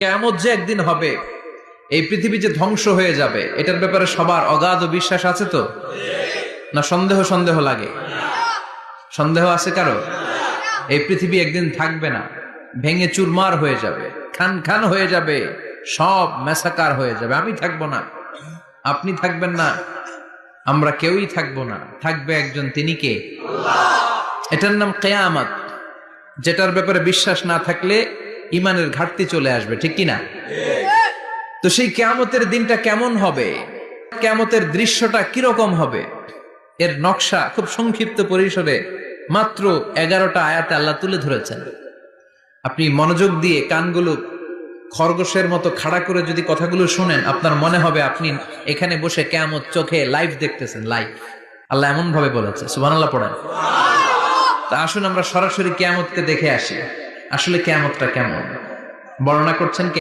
কিয়ামত যে একদিন হবে, এই পৃথিবী যে ধ্বংস হয়ে যাবে, এটার ব্যাপারে সবার অগাধ বিশ্বাস আছে তো? না সন্দেহ সন্দেহ লাগে? সন্দেহ আছে কারো? এই পৃথিবী একদিন থাকবে না, ভেঙে চুরমার হয়ে যাবে, খান খান হয়ে যাবে, সব মেসাকার হয়ে যাবে। আমি থাকবো না, আপনি থাকবেন না, আমরা কেউই থাকবো না। থাকবে একজন, তিনি কে? এটার নাম কিয়ামত, যেটার ব্যাপারে বিশ্বাস না থাকলে ইমানের ঘাটতি চলে আসবে, ঠিক কিনা? তো সেই কিয়ামতের দিনটা কেমন হবে, কিয়ামতের দৃশ্যটা কিরকম হবে, এর নকশা খুব সংক্ষিপ্ত পরিসরে মাত্র 11টা আয়াতে আল্লাহ তুলে ধরেছেন। আপনি মনোযোগ দিয়ে কানগুলো খরগোশের মতো খাড়া করে যদি কথাগুলো শুনেন, আপনার মনে হবে আপনি এখানে বসে কিয়ামত চোখে লাইভ দেখতেছেন। লাইভ আল্লাহ এমন ভাবে বলেছে, সুবহানাল্লাহ পড়েন। তা আসুন আমরা সরাসরি কিয়ামতকে দেখে আসি, আসলে কিয়ামতটা কেমন বর্ণনা করছেন কে?